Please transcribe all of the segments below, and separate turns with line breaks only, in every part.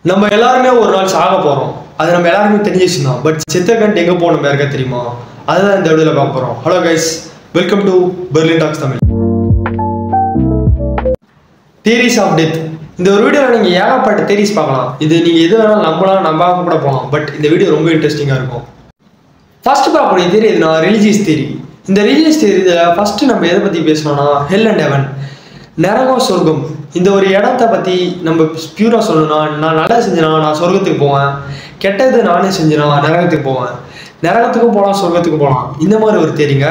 நம்ம எல்லாருமே ஒரு நாள் சாக போறோம். அது நம்ம எல்லாருமே தெரிஞ்சிச்சுதான். பட் செத்தக்கண்ட் எங்க போகணும் யாருக்கா தெரியுமா? அதுதான் இந்த வீடியோல பார்க்க போறோம். Hello guys, welcome to Berlin talks Tamil. Theories of death. இந்த ஒரு வீடியோவில் நீங்க ஏகப்பட்ட தியரிஸ் பார்க்கலாம். இது நீங்க எது வேணாலும் நம்பலாம், நம்பாம கூட போகலாம். பட் இந்த வீடியோ ரொம்ப இன்ட்ரெஸ்டிங்கா இருக்கும். ஃபர்ஸ்ட் பார்க்கக்கூடிய தியரி எதுனா ரிலீஜியஸ் தியரி. இந்த ரிலீஜியஸ் தியரியில ஃபர்ஸ்ட் நம்ம எதை பத்தி பேசணும்னா ஹெல் அண்ட் ஹெவன், நரகம் சொர்க்கம். இந்த ஒரு இடத்த பத்தி நம்ம பியூரா சொல்லணும்னா, நான் நல்லா செஞ்சேனா நான் சொர்க்கத்துக்கு போவேன், கெட்டது நானே செஞ்சேனா நரகத்துக்கு போவேன், நரகத்துக்கும் போகலாம் சொர்க்கத்துக்கும் போகலாம். இந்த மாதிரி ஒரு தேரிங்க.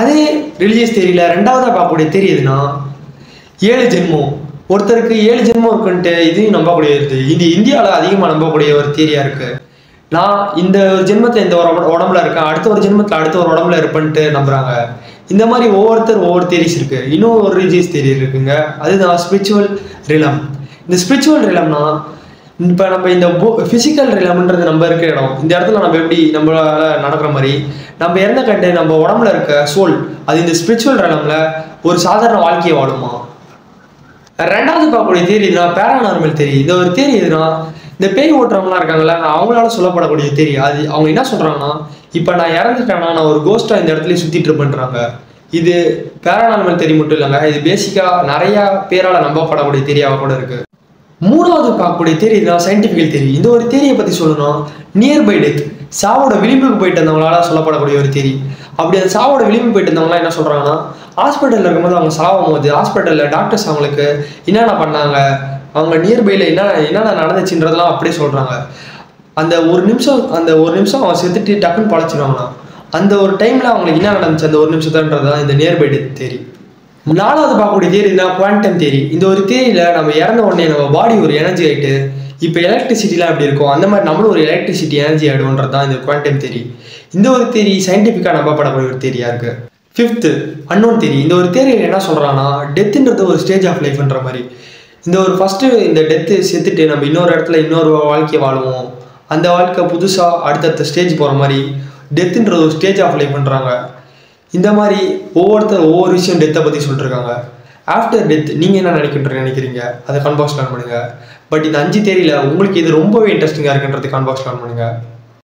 அதே ரிலீஜியஸ் தேரியில ரெண்டாவதா பார்க்கக்கூடிய தேரி எதுனா 7 ஜென்மம். ஒருத்தருக்கு 7 ஜென்மம் இருக்குன்ட்டு இதையும் நம்பக்கூடியது. இது இந்தியாவில் அதிகமாக நம்பக்கூடிய ஒரு தேரியா இருக்கு. நான் இந்த ஒரு ஜென்மத்தில் இந்த ஒரு உடம்புல இருக்கேன், அடுத்த ஒரு ஜென்மத்தில் அடுத்த ஒரு உடம்புல இருப்பேன்ட்டு நம்புறாங்க. இந்த மாதிரி ஒவ்வொருத்தர் ஒவ்வொரு தியரிஸ் இருக்கு. இன்னும் ஒரு ரிலீஜியஸ் தியரி இருக்குங்க, அதுதான் ஸ்பிரிச்சுவல் ரிலம். இந்த ஸ்பிரிச்சுவல் ரிலம்னா இப்போ நம்ம இந்த ஃபிசிக்கல் ரிலம்ன்றது நம்ம இருக்கிற இடம். இந்த இடத்துல நம்ம எப்படி நம்மளால நடக்கிற மாதிரி நம்ம இறந்த கண்டு நம்ம உடம்புல இருக்க சோல் அது இந்த ஸ்பிரிச்சுவல் ரிலம்ல ஒரு சாதாரண வாழ்க்கையை வாழுமா. ரெண்டாவது பார்க்கக்கூடிய தியரி இதுனா பேராநார்மல் தியரி. இந்த ஒரு தியரி எதுனா இந்த பேய் ஓட்டுறவங்களாம் இருக்காங்கல்ல, அவங்களால சொல்லப்படக்கூடிய தியரி. அது அவங்க என்ன சொல்றாங்கன்னா, இப்போ நான் இறந்துட்டேன்னா நான் ஒரு கோஸ்டா இந்த இடத்துல சுத்திட்டு இருப்பேன்றாங்க. இது பேராநார்மல் தியரி மட்டும் இல்லைங்க, இது பேசிக்கா நிறைய பேரால நம்பப்படக்கூடிய தியரியாக கூட இருக்கு. மூணாவது பார்க்கக்கூடிய தியரி இதுதான் சயின்டிபிக்கல் தியரி. இந்த ஒரு தியரியை பத்தி சொல்லணும், நியர்பை டெத், சாவோட விளிம்புக்கு போயிட்டு இருந்தவங்களால சொல்லப்படக்கூடிய ஒரு தியரி. அப்படி அந்த சாவோட விளிம்பு போயிட்டு இருந்தவங்களாம் என்ன சொல்றாங்கன்னா, ஹாஸ்பிட்டலில் இருக்கும்போது அவங்க சாகும் போது ஹாஸ்பிட்டலில் டாக்டர்ஸ் அவங்களுக்கு என்னென்ன பண்ணாங்க, அவங்க நியர்பையில் என்னென்ன நடந்துச்சுன்றதெல்லாம் அப்படியே சொல்கிறாங்க. அந்த ஒரு நிமிஷம் அவன் செத்துட்டு டக்குன்னு பழச்சிடுவாங்கன்னா அந்த ஒரு டைமில் அவங்களுக்கு என்ன நடந்துச்சு அந்த ஒரு நிமிஷத்துன்றதுதான் இந்த நியர்பை டெத் தியரி. நாலாவது பார்க்கக்கூடிய தியரி தான் குவாண்டம் தியரி. இந்த ஒரு தியரியில் நம்ம இறந்த உடனே நம்ம பாடி ஒரு எனர்ஜி ஆகிட்டு, இப்போ எலக்ட்ரிசிட்டிலாம் எப்படி இருக்கும் அந்த மாதிரி நம்மளும் ஒரு எலக்ட்ரிசிட்டி எனர்ஜி ஆகிடும்ன்றது தான் இந்த குவாண்டம் தியரி. இந்த ஒரு தியரி சயின்டிஃபிக்காக நம்பப்படக்கூடிய ஒரு தியரியாக இருக்குது. Fifth unknown theory. இந்த ஒரு தியரியில் என்ன சொல்கிறாங்கன்னா, டெத்துன்றது ஒரு ஸ்டேஜ் ஆஃப் லைஃப்ன்ற மாதிரி. இந்த ஒரு ஃபஸ்ட்டு இந்த டெத்து செத்துட்டு நம்ம இன்னொரு இடத்துல இன்னொரு வாழ்க்கையை வாழுவோம், அந்த வாழ்க்கை புதுசாக அடுத்தடுத்த ஸ்டேஜ் போகிற மாதிரி டெத்துன்றது ஒரு ஸ்டேஜ் ஆஃப் லைஃப்ன்றாங்க. இந்த மாதிரி ஒவ்வொருத்தர் ஒவ்வொரு விஷயம் டெத்தை பற்றி சொல்லிட்டுருக்காங்க. ஆஃப்டர் டெத் நீங்கள் என்ன நினைக்கிறீங்க அதை கமெண்ட் பாக்ஸ் லேர்ன் பண்ணுங்கள். பட் இந்த 5 தியரியில் உங்களுக்கு இது ரொம்பவே இன்ட்ரெஸ்டிங்காக இருக்குன்றது கமெண்ட் பாக்ஸ் லேர்ன் பண்ணுங்கள்.